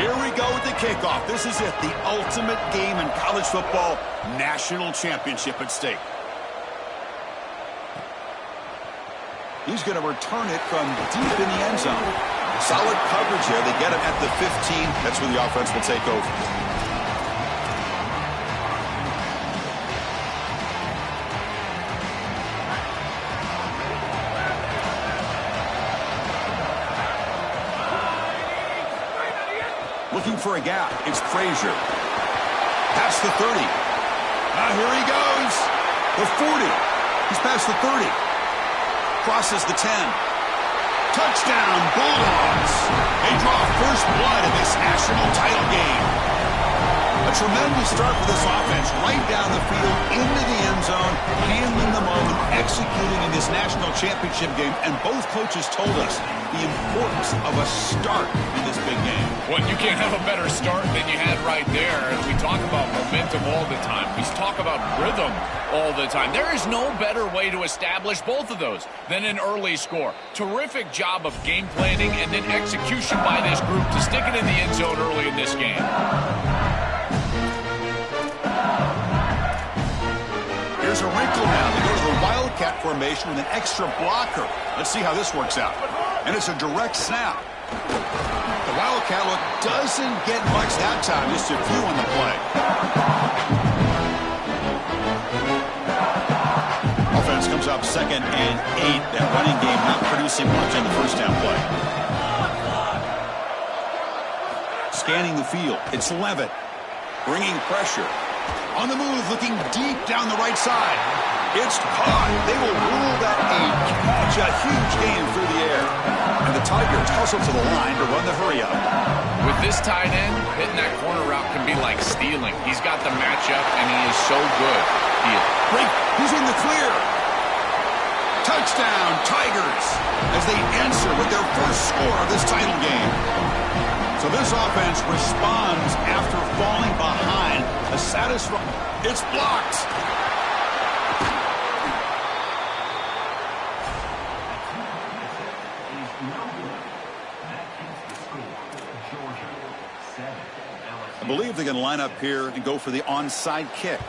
Here we go with the kickoff. This is it, the ultimate game in college football, national championship at stake. He's going to return it from deep in the end zone. Solid coverage here. They get him at the 15. That's where the offense will take over. Looking for a gap. It's Frazier. Past the 30. Here he goes. The 40. He's past the 30. Crosses the 10. Touchdown, Bulldogs. They draw first blood in this national title game. A tremendous start for this offense. Right down the field, into the end zone, handling the moment, executing in this national championship game. And both coaches told us the importance of a start in this big game. Well, you can't have a better start than you had right there. And we talk about momentum all the time. We talk about rhythm all the time. There is no better way to establish both of those than an early score. Terrific job of game planning and then execution by this group to stick it in the end zone early in this game. Here's a wrinkle now. They go to the Wildcat formation with an extra blocker. Let's see how this works out. And it's a direct snap. The Wildcat look doesn't get much that time, just a few on the play. Offense comes up 2nd and 8. That running game not producing much on the first down play. Scanning the field. It's Levitt. Bringing pressure. On the move, looking deep down the right side. It's caught. They will rule that a catch. A huge gain through the air. And the Tigers hustle to the line to run the hurry-up. With this tight end, hitting that corner route can be like stealing. He's got the matchup, and he is so good. He's in the clear. Touchdown, Tigers, as they answer with their first score of this title game. So this offense responds after falling behind. A satisfying. It's blocked. I believe they're going to line up here and go for the onside kick.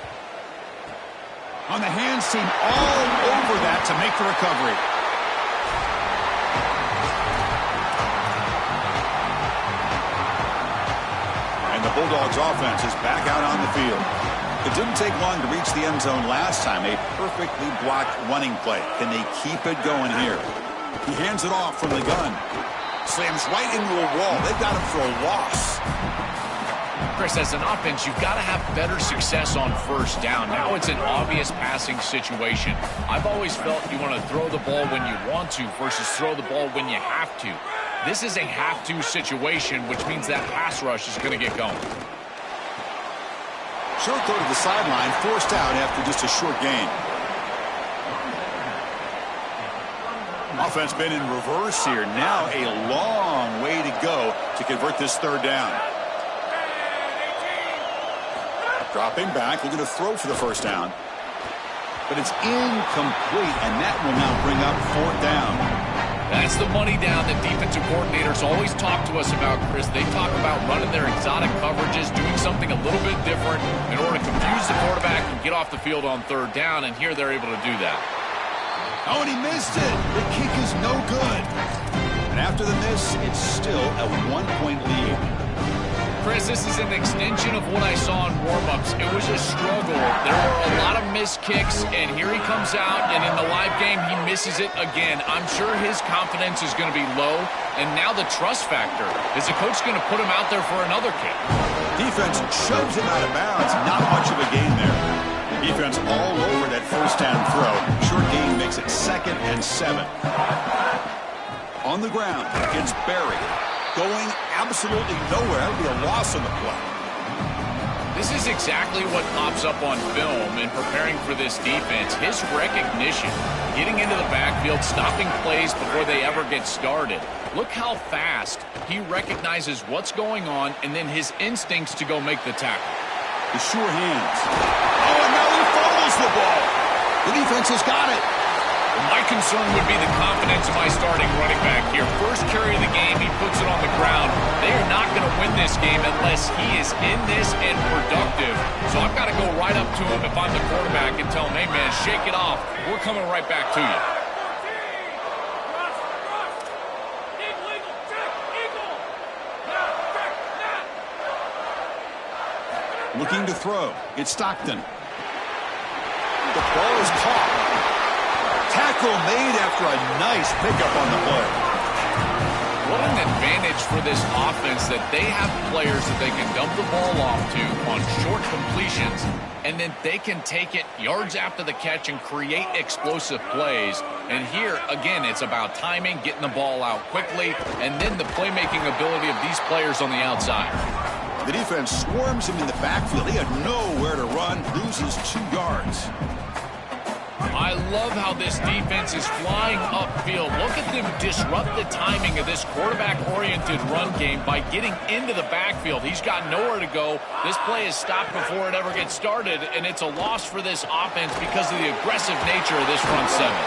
On the hands team, all over that to make the recovery. And the Bulldogs offense is back out on the field. It didn't take long to reach the end zone last time. A perfectly blocked running play. Can they keep it going here? He hands it off from the gun. Slams right into a wall. They've got him for a loss. Chris, as an offense, you've got to have better success on first down. Now it's an obvious passing situation. I've always felt you want to throw the ball when you want to versus throw the ball when you have to. This is a have-to situation, which means that pass rush is going to get going. Short throw to the sideline, forced out after just a short gain. Offense been in reverse here. Now a long way to go to convert this third down. Dropping back, looking to throw for the first down. But it's incomplete, and that will now bring up fourth down. That's the money down that defensive coordinators always talk to us about, Chris. They talk about running their exotic coverages, doing something a little bit different in order to confuse the quarterback and get off the field on third down, and here they're able to do that. Oh, and he missed it. The kick is no good. And after the miss, it's still a 1-point lead. Chris, this is an extension of what I saw in warm-ups. It was a struggle. There were a lot of missed kicks, and here he comes out, and in the live game, he misses it again. I'm sure his confidence is going to be low, and now the trust factor. Is the coach going to put him out there for another kick? Defense shoves him out of bounds. Not much of a gain there. Defense all over that first down throw. Short gain makes it 2nd and 7. On the ground, it's Berry. Going absolutely nowhere. That would be a loss on the play. This is exactly what pops up on film in preparing for this defense. His recognition, getting into the backfield, stopping plays before they ever get started. Look how fast he recognizes what's going on and then his instincts to go make the tackle. The sure hands. Oh, and now he fumbles the ball. The defense has got it. My concern would be the confidence of my starting running back here. First carry of the game, he puts it on the ground. They are not going to win this game unless he is in this and productive. So I've got to go right up to him if I'm the quarterback and tell him, hey, man, shake it off. We're coming right back to you. Looking to throw. It's Stockton. The ball is caught. Tackle made after a nice pickup on the play. What an advantage for this offense that they have players that they can dump the ball off to on short completions, and then they can take it yards after the catch and create explosive plays. And here, again, it's about timing, getting the ball out quickly, and then the playmaking ability of these players on the outside. The defense swarms him in the backfield. He had nowhere to run, loses 2 yards. I love how this defense is flying upfield. Look at them disrupt the timing of this quarterback-oriented run game by getting into the backfield. He's got nowhere to go. This play is stopped before it ever gets started, and it's a loss for this offense because of the aggressive nature of this front seven.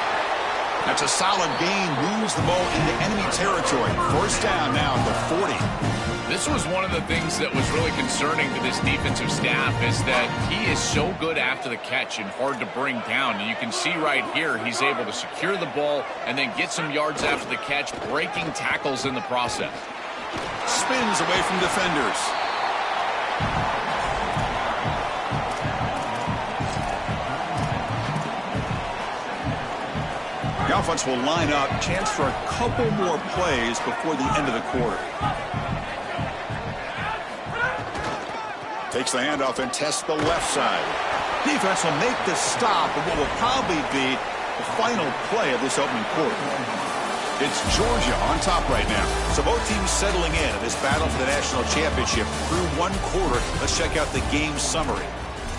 That's a solid gain. Moves the ball into enemy territory. First down now at the 40. This was one of the things that was really concerning to this defensive staff is that he is so good after the catch and hard to bring down. And you can see right here he's able to secure the ball and then get some yards after the catch, breaking tackles in the process. Spins away from defenders. The offense will line up. Chance for a couple more plays before the end of the quarter. Takes the handoff and tests the left side. Defense will make the stop of what will probably be the final play of this opening quarter. It's Georgia on top right now. So both teams settling in this battle for the national championship through 1 quarter. Let's check out the game summary.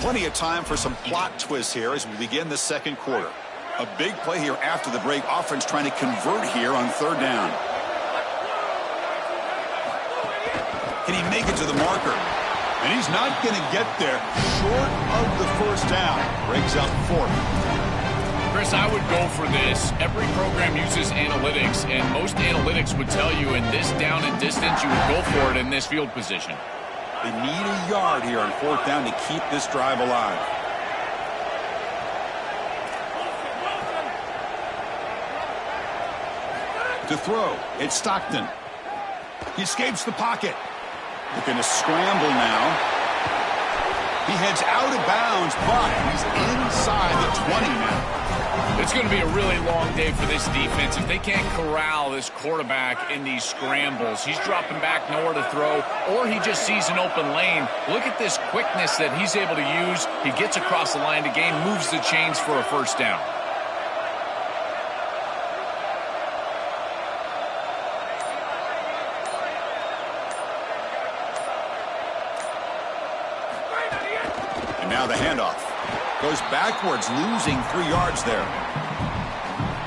Plenty of time for some plot twists here as we begin the second quarter. A big play here after the break. Offense trying to convert here on 3rd down. Can he make it to the marker? And he's not going to get there. Short of the first down. Breaks up 4th. Chris, I would go for this. Every program uses analytics, and most analytics would tell you in this down and distance, you would go for it in this field position. They need a yard here on 4th down to keep this drive alive. To throw, it's Stockton. He escapes the pocket. Looking to scramble now. He heads out of bounds, but he's inside the 20 now. It's going to be a really long day for this defense. If they can't corral this quarterback in these scrambles, he's dropping back, nowhere to throw, or he just sees an open lane. Look at this quickness that he's able to use. He gets across the line to gain, moves the chains for a first down. Now the handoff. Goes backwards, losing 3 yards there.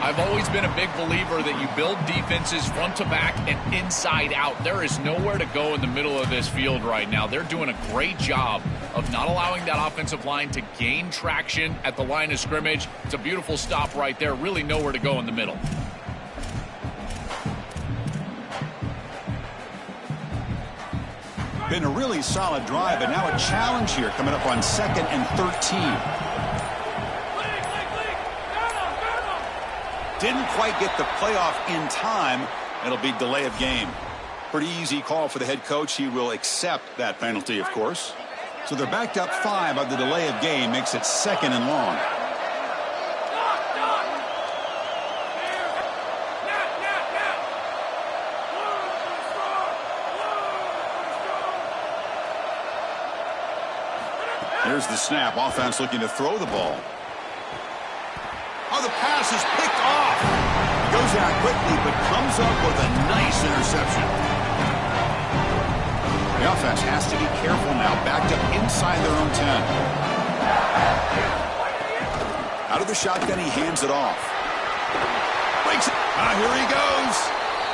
I've always been a big believer that you build defenses front to back and inside out. There is nowhere to go in the middle of this field right now. They're doing a great job of not allowing that offensive line to gain traction at the line of scrimmage. It's a beautiful stop right there. Really nowhere to go in the middle. Been a really solid drive, but now a challenge here coming up on 2nd and 13. Didn't quite get the playoff in time. It'll be delay of game. Pretty easy call for the head coach. He will accept that penalty, of course. So they're backed up 5 of the delay of game. Makes it 2nd and long. Here's the snap. Offense looking to throw the ball. Oh, the pass is picked off. He goes out quickly, but comes up with a nice interception. The offense has to be careful now. Backed up inside their own 10. Out of the shotgun, he hands it off. Breaks it. Here he goes.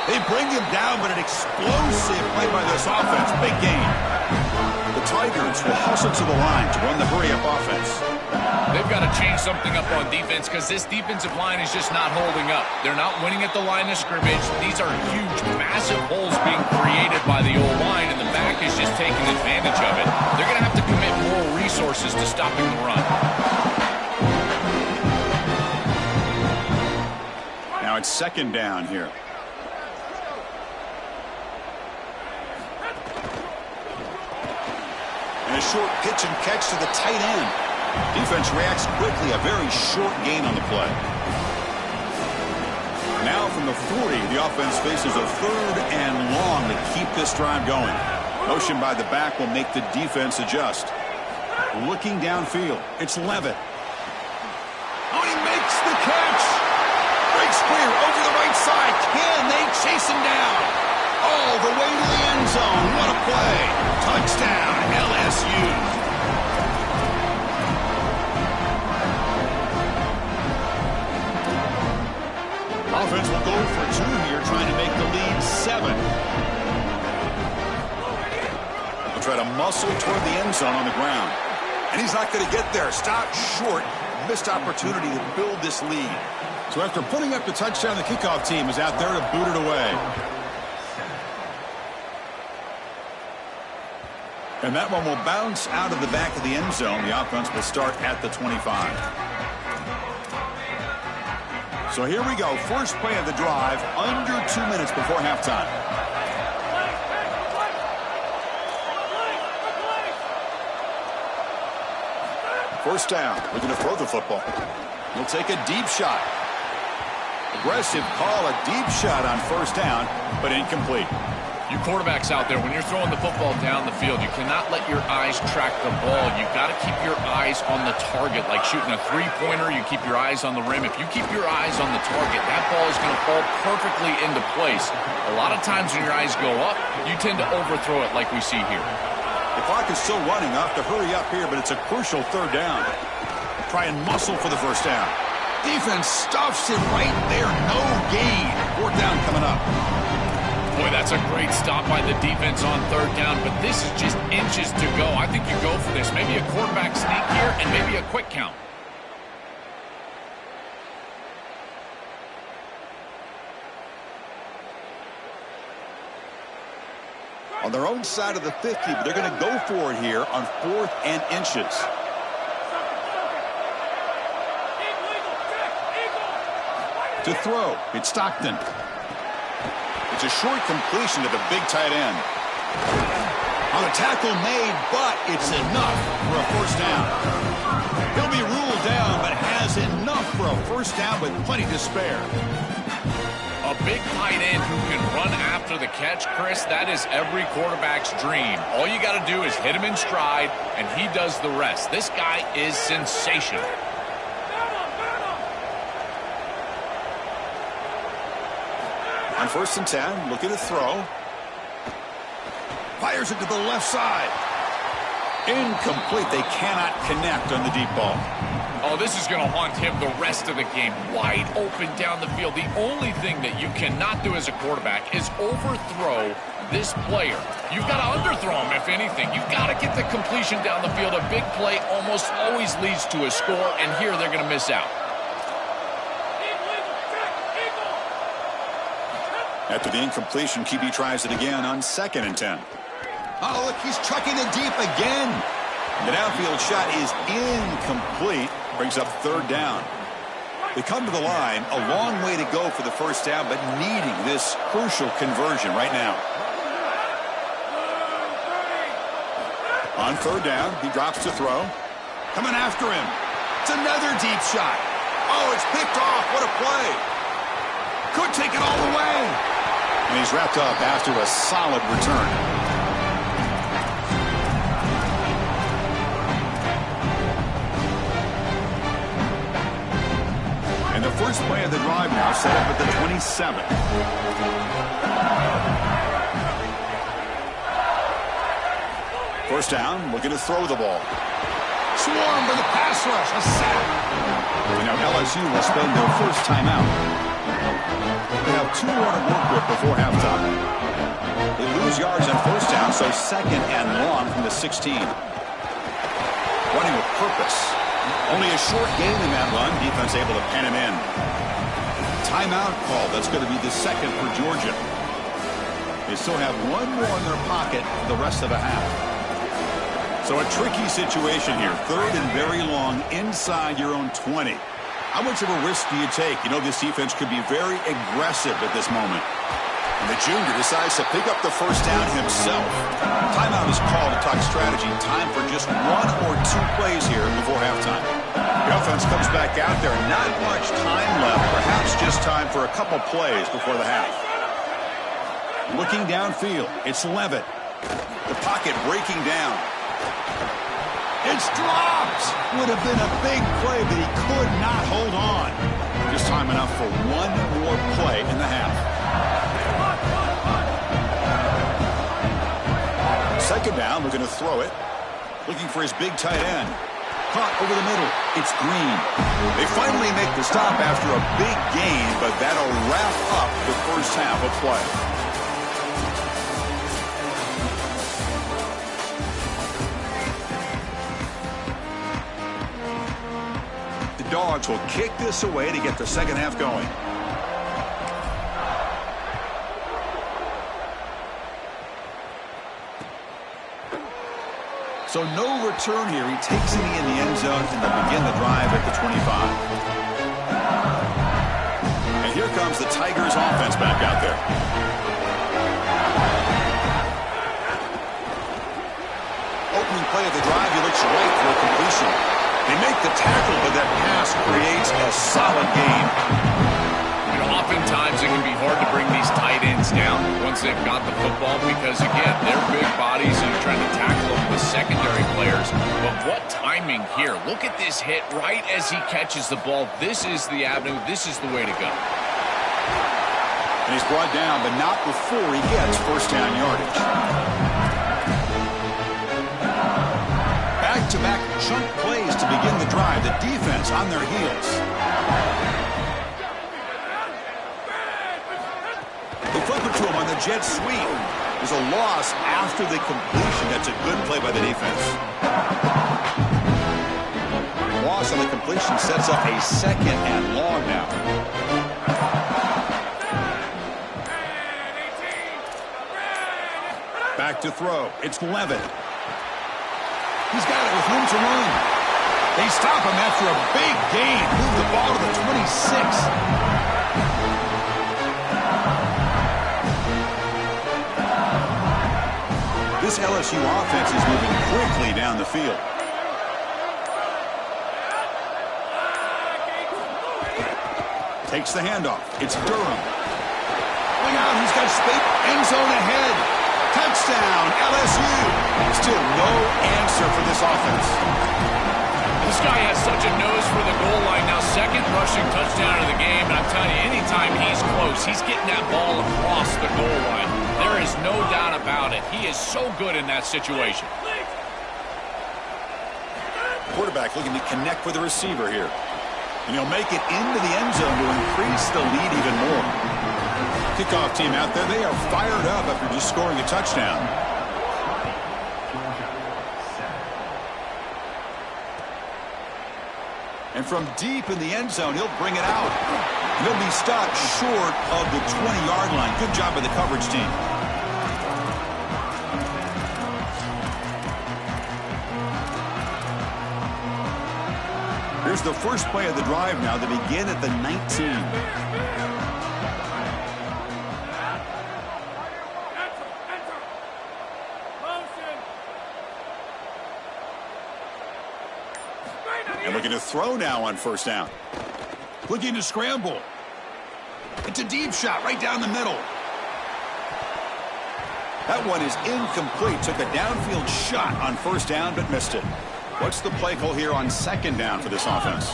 They bring him down, but an explosive play by this offense. Big gain. The Tigers will hustle to the line to run the hurry-up offense. They've got to change something up on defense because this defensive line is just not holding up. They're not winning at the line of scrimmage. These are huge, massive holes being created by the O-line, and the back is just taking advantage of it. They're going to have to commit more resources to stopping the run. Now it's second down here. And a short pitch and catch to the tight end. Defense reacts quickly. A very short gain on the play. Now from the 40, the offense faces a third and long to keep this drive going. Motion by the back will make the defense adjust. Looking downfield, it's Levitt. Oh, he makes the catch. Breaks clear over the right side. Can they chase him down? All the way to the end zone. What a play. Touchdown, LSU. Offense will go for 2 here, trying to make the lead 7. They'll try to muscle toward the end zone on the ground. And he's not going to get there. Stopped short. Missed opportunity to build this lead. So after putting up the touchdown, the kickoff team is out there to boot it away. And that one will bounce out of the back of the end zone. The offense will start at the 25. So here we go. First play of the drive, under 2 minutes before halftime. First down. Looking to throw the football. He'll take a deep shot. Aggressive call, a deep shot on first down, but incomplete. You quarterbacks out there, when you're throwing the football down the field, you cannot let your eyes track the ball. You've got to keep your eyes on the target. Like shooting a three-pointer, you keep your eyes on the rim. If you keep your eyes on the target, that ball is going to fall perfectly into place. A lot of times when your eyes go up, you tend to overthrow it like we see here. The clock is still running. Off to hurry up here, but it's a crucial third down. Try and muscle for the first down. Defense stuffs him right there. No gain. Fourth down coming up. Boy, that's a great stop by the defense on third down, but this is just inches to go. I think you go for this. Maybe a quarterback sneak here and maybe a quick count. On their own side of the 50, but they're going to go for it here on 4th and inches. To throw, it's Stockton. It's a short completion to the big tight end. On the tackle made, but it's enough for a first down. He'll be ruled down, but has enough for a first down with plenty to spare. A big tight end who can run after the catch, Chris, that is every quarterback's dream. All you got to do is hit him in stride, and he does the rest. This guy is sensational. On 1st and 10, looking to throw. Fires it to the left side. Incomplete. They cannot connect on the deep ball. Oh, this is going to haunt him the rest of the game. Wide open down the field. The only thing that you cannot do as a quarterback is overthrow this player. You've got to underthrow him, if anything. You've got to get the completion down the field. A big play almost always leads to a score, and here they're going to miss out. After the incompletion, QB tries it again on 2nd and 10. Oh, look, he's trucking it deep again. The downfield shot is incomplete. Brings up 3rd down. They come to the line, a long way to go for the first down, but needing this crucial conversion right now. On 3rd down, he drops to throw. Coming after him. It's another deep shot. Oh, it's picked off. What a play. Could take it all the way. And he's wrapped up after a solid return. And the first play of the drive now set up at the 27. First down, looking to throw the ball. Swarmed by the pass rush, a sack. And now LSU will spend their first timeout. They have 2 more to work with before halftime. They lose yards on first down, so 2nd and long from the 16. Running with purpose. Only a short gain in that run. Defense able to pen him in. Timeout call. That's going to be the 2nd for Georgia. They still have one more in their pocket for the rest of the half. So a tricky situation here. 3rd and very long inside your own 20. How much of a risk do you take? You know, this defense could be very aggressive at this moment. And the junior decides to pick up the first down himself. Timeout is called to talk strategy. Time for just 1 or 2 plays here before halftime. The offense comes back out there. Not much time left. Perhaps just time for a couple plays before the half. Looking downfield, it's Levitt. The pocket breaking down. It's dropped. Would have been a big play, but he could not hold on. Just time enough for 1 more play in the half. 2nd down, we're going to throw it. Looking for his big tight end. Caught over the middle. It's Green. They finally make the stop after a big gain, but that'll wrap up the first half of play. The Dogs will kick this away to get the second half going. So no return here. He takes it in the end zone, and they'll begin the drive at the 25. And here comes the Tigers offense back out there. Opening play of the drive, he looks right for a completion. They make the tackle, but that pass creates a solid gain. You know, oftentimes it can be hard to bring these tight ends down once they've got the football because, again, they're big bodies and you're trying to tackle them with secondary players. But what timing here. Look at this hit right as he catches the ball. This is the avenue. This is the way to go. And he's brought down, but not before he gets first down yardage. Back-to-back chunk plays to begin the drive. The defense on their heels. They flip it to him on the jet sweep. There's a loss after the completion. That's a good play by the defense. Loss on the completion sets up a 2nd and long now. Back to throw. It's Levitt. He's got it with room to run. They stop him after a big gain. Move the ball to the 26. This LSU offense is moving quickly down the field. Takes the handoff. It's Durham. Look out, he's got space. End zone ahead. Touchdown, LSU. Still no answer for this offense. This guy has such a nose for the goal line now. 2nd rushing touchdown of the game. And I'm telling you, anytime he's close, he's getting that ball across the goal line. There is no doubt about it. He is so good in that situation. Quarterback looking to connect with the receiver here. And he'll make it into the end zone to increase the lead even more. Kickoff team out there, they are fired up after just scoring a touchdown. And from deep in the end zone, he'll bring it out. He'll be stopped short of the 20-yard line. Good job by the coverage team. Here's the first play of the drive now. They begin at the 19. And looking to throw now on first down. Looking to scramble. It's a deep shot right down the middle. That one is incomplete. Took a downfield shot on first down, but missed it. What's the play call here on 2nd down for this offense?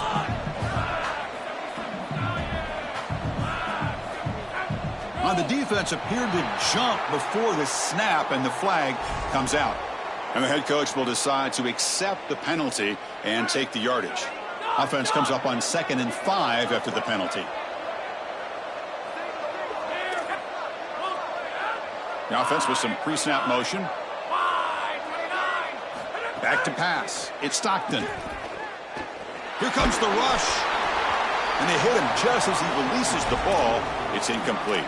The defense appeared to jump before the snap, and the flag comes out. And the head coach will decide to accept the penalty and take the yardage. Offense comes up on 2nd and 5 after the penalty. The offense with some pre-snap motion. Back to pass. It's Stockton. Here comes the rush. And they hit him just as he releases the ball. It's incomplete.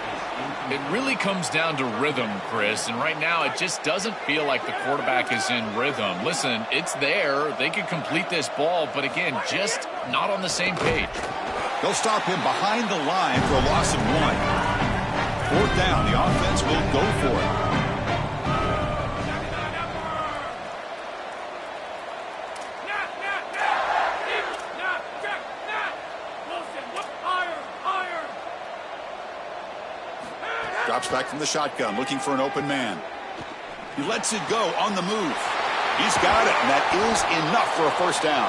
It really comes down to rhythm, Chris, and right now it just doesn't feel like the quarterback is in rhythm. Listen, it's there. They could complete this ball, but again, just not on the same page. They'll stop him behind the line for a loss of 1. 4th down, the offense will go for it. Drops back from the shotgun, looking for an open man. He lets it go on the move. He's got it, and that is enough for a 1st down.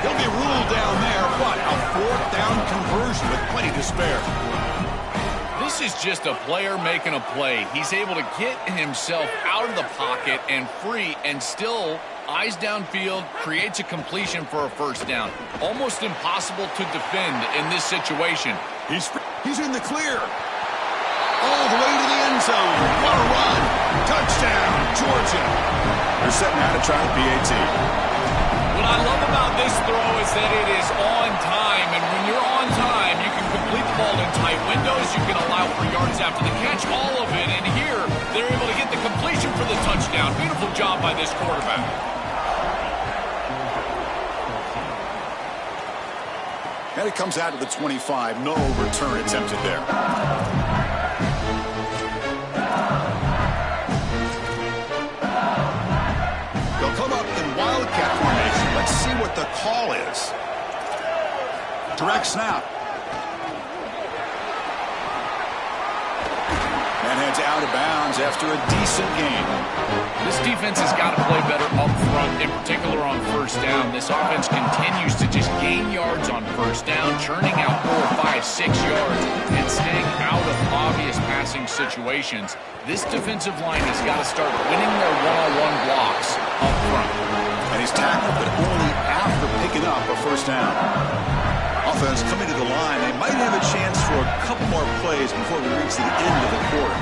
He'll be ruled down there, but a 4th down conversion with plenty to spare. This is just a player making a play. He's able to get himself out of the pocket and free and still eyes downfield, creates a completion for a 1st down. Almost impossible to defend in this situation. He's in the clear. All the way to the end zone. What a run. Touchdown, Georgia. They're setting out to try the PAT. What I love about this throw is that it is on time. And when you're on time, you can complete the ball in tight windows. You can allow for yards after the catch, all of it. And here, they're able to get the completion for the touchdown. Beautiful job by this quarterback. And it comes out to the 25. No return attempted there. Wildcat formation. Let's see what the call is. Direct snap. And heads out of bounds after a decent game. This defense has got to play better up front, in particular on 1st down. This offense continues to just gain yards on 1st down, churning out 4, 5, 6 yards, and staying out of obvious passing situations. This defensive line has got to start winning their one-on-one blocks up front. And he's tackled, but only after picking up a 1st down. Offense coming to the line. They might have a chance for a couple more plays before we reach the end of the quarter.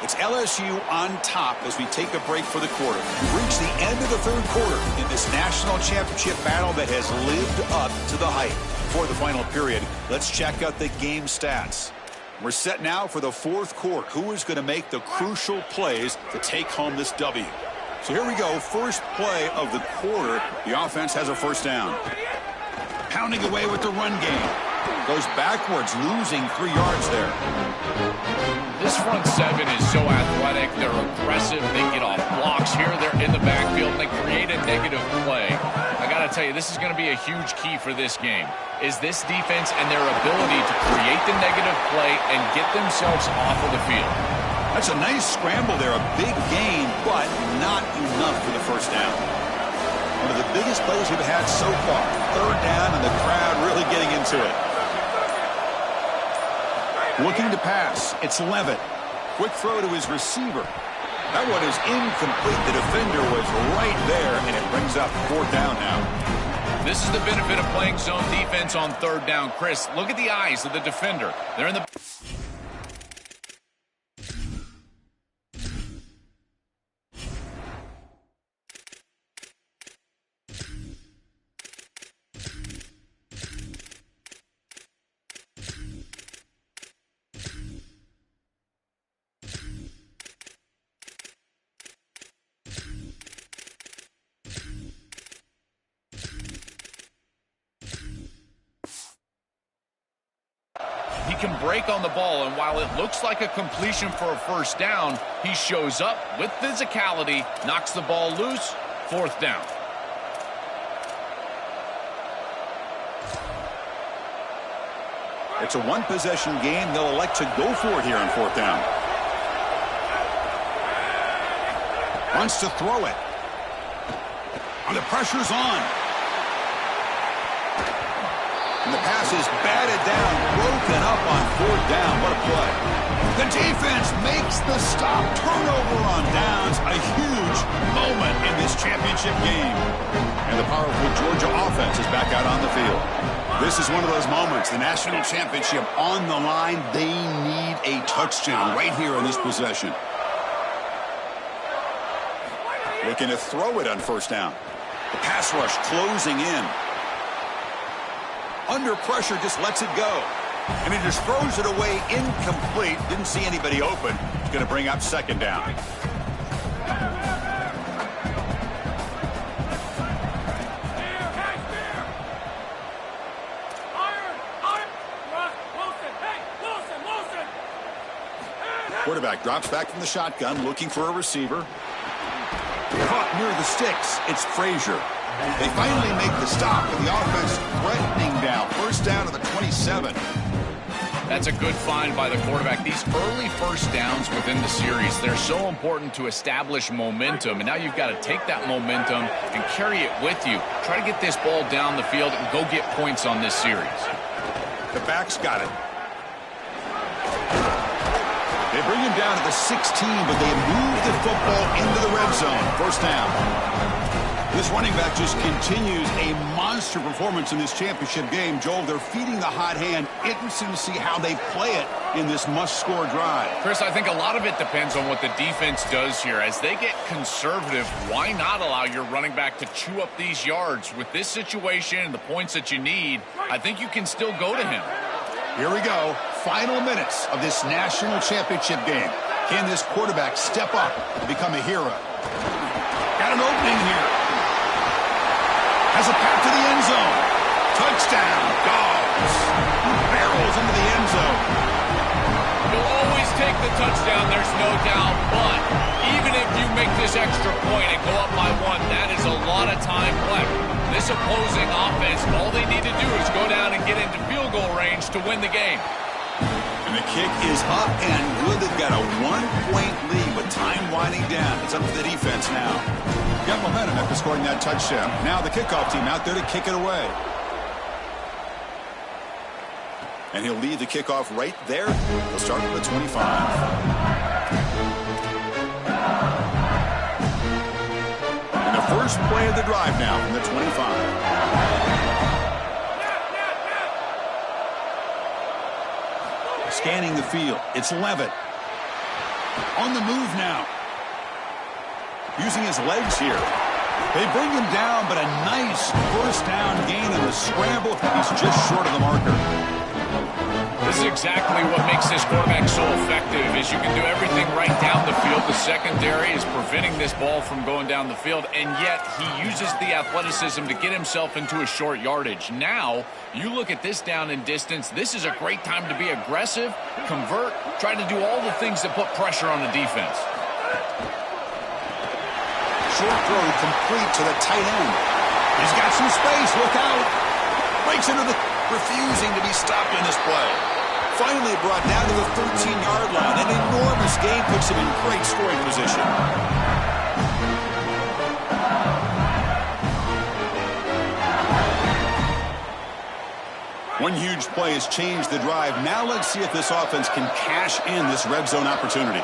It's LSU on top as we take a break for the quarter. We've reached the end of the 3rd quarter in this national championship battle that has lived up to the hype. Before the final period, let's check out the game stats. We're set now for the 4th quarter. Who is going to make the crucial plays to take home this W? So here we go. First play of the quarter. The offense has a 1st down. Pounding away with the run game. Goes backwards, losing 3 yards there. This front 7 is so athletic. They're aggressive. They get off blocks here. They're in the backfield, and they create a negative play. I got to tell you, this is going to be a huge key for this game, is this defense and their ability to create the negative play and get themselves off of the field. That's a nice scramble there, a big gain, but not enough for the 1st down. One of the biggest plays we've had so far. 3rd down, and the crowd really getting into it. Looking to pass. It's Levitt. Quick throw to his receiver. That one is incomplete. The defender was right there, and it brings up 4th down now. This is the benefit of playing zone defense on 3rd down. Chris, look at the eyes of the defender. They're in the... He can break on the ball, and while it looks like a completion for a 1st down, he shows up with physicality, knocks the ball loose, 4th down. It's a 1-possession game. They'll elect to go for it here on 4th down. Wants to throw it. And the pressure's on. And the pass is batted down, broken up on 4th down. What a play. The defense makes the stop. Turnover on downs. A huge moment in this championship game. And the powerful Georgia offense is back out on the field. This is one of those moments. The national championship on the line. They need a touchdown right here in this possession. Looking to throw it on 1st down. The pass rush closing in. Under pressure, just lets it go. And he just throws it away incomplete. Didn't see anybody open. He's going to bring up second down. Quarterback drops back from the shotgun, looking for a receiver. Caught near the sticks. It's Frazier. They finally make the stop, and the offense threatening down. First down to the 27. That's a good find by the quarterback. These early first downs within the series, they're so important to establish momentum. And now you've got to take that momentum and carry it with you. Try to get this ball down the field and go get points on this series. The back's got it. They bring him down to the 16, but they move the football into the red zone. First down. This running back just continues a monster performance in this championship game. Joel, they're feeding the hot hand. Interesting to see how they play it in this must-score drive. Chris, I think a lot of it depends on what the defense does here. As they get conservative, why not allow your running back to chew up these yards? With this situation and the points that you need, I think you can still go to him. Here we go. Final minutes of this national championship game. Can this quarterback step up and become a hero? Got an opening here. Has a path to the end zone. Touchdown, Dogs. Barrels into the end zone. You'll always take the touchdown, there's no doubt, but even if you make this extra point and go up by one, that is a lot of time left. This opposing offense, all they need to do is go down and get into field goal range to win the game. And the kick is up and good. They've got a 1-point lead with time winding down. It's up to the defense now. Got momentum after scoring that touchdown. Now the kickoff team out there to kick it away. And he'll lead the kickoff right there. He'll start from the 25. And the first play of the drive now from the 25. Scanning the field. It's Levitt. On the move now. Using his legs here. They bring him down, but a nice first down gain on the scramble. He's just short of the marker. This is exactly what makes this quarterback so effective, is you can do everything right down the field. The secondary is preventing this ball from going down the field, and yet he uses the athleticism to get himself into a short yardage. Now, you look at this down and distance, this is a great time to be aggressive, convert, try to do all the things that put pressure on the defense. Short throw complete to the tight end. He's got some space. Look out. Breaks into the... refusing to be stopped in this play. Finally brought down to the 13-yard line. An enormous gain puts him in great scoring position. One huge play has changed the drive. Now let's see if this offense can cash in this red zone opportunity.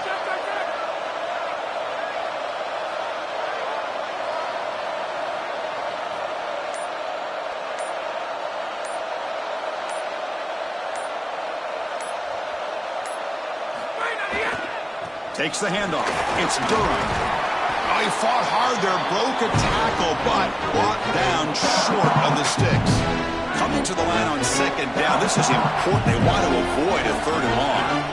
Takes the handoff. It's Durham. Oh, he fought hard there, broke a tackle, but brought down short of the sticks. Coming to the line on second down. This is important. They want to avoid a third and long.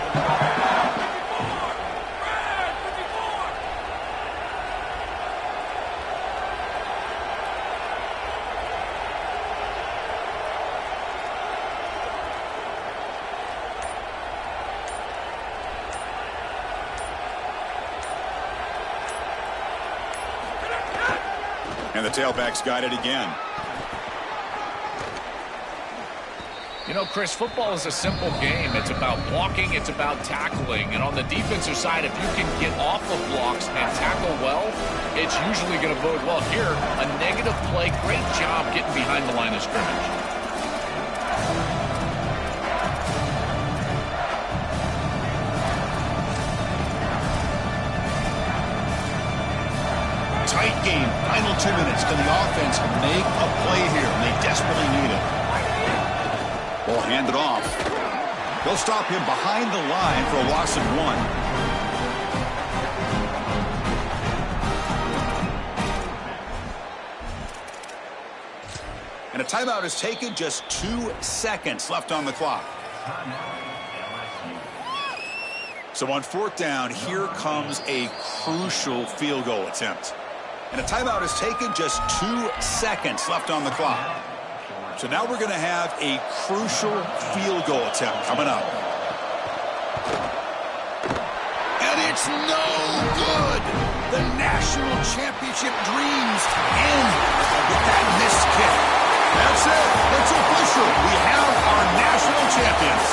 And the tailback's got it again. You know, Chris, football is a simple game. It's about blocking, it's about tackling. And on the defensive side, if you can get off of blocks and tackle well, it's usually going to bode well. Here, a negative play, great job getting behind the line of scrimmage. Tight game. Final 2 minutes. Can the offense make a play here? And they desperately need it. Ball handed off. They'll stop him behind the line for a loss of 1. And a timeout is taken, just 2 seconds left on the clock. So on fourth down, here comes a crucial field goal attempt. And a timeout is taken, just 2 seconds left on the clock. So now we're going to have a crucial field goal attempt coming up. And it's no good. The national championship dreams end with that missed kick. That's it. It's official. We have our national champions.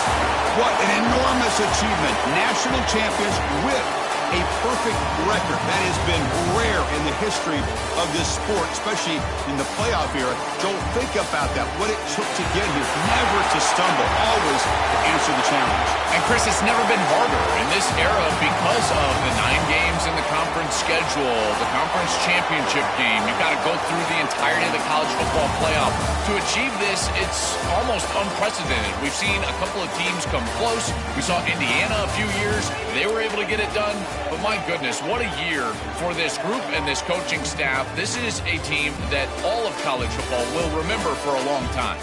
What an enormous achievement. National champions with a perfect record. That has been rare in the history of this sport, especially in the playoff era. Joel, think about that. What it took to get here. Never to stumble. Always to answer the challenge. And, Chris, it's never been harder in this era because of the 9 games in the conference schedule, the conference championship game. You've got to go through the entirety of the college football playoff. To achieve this, it's almost unprecedented. We've seen a couple of teams come close. We saw Indiana a few years. They were able to get it done. But my goodness, what a year for this group and this coaching staff. This is a team that all of college football will remember for a long time.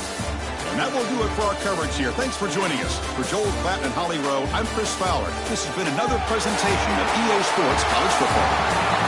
And that will do it for our coverage here. Thanks for joining us. For Joel Klatt and Holly Rowe, I'm Chris Fowler. This has been another presentation of EA Sports College Football.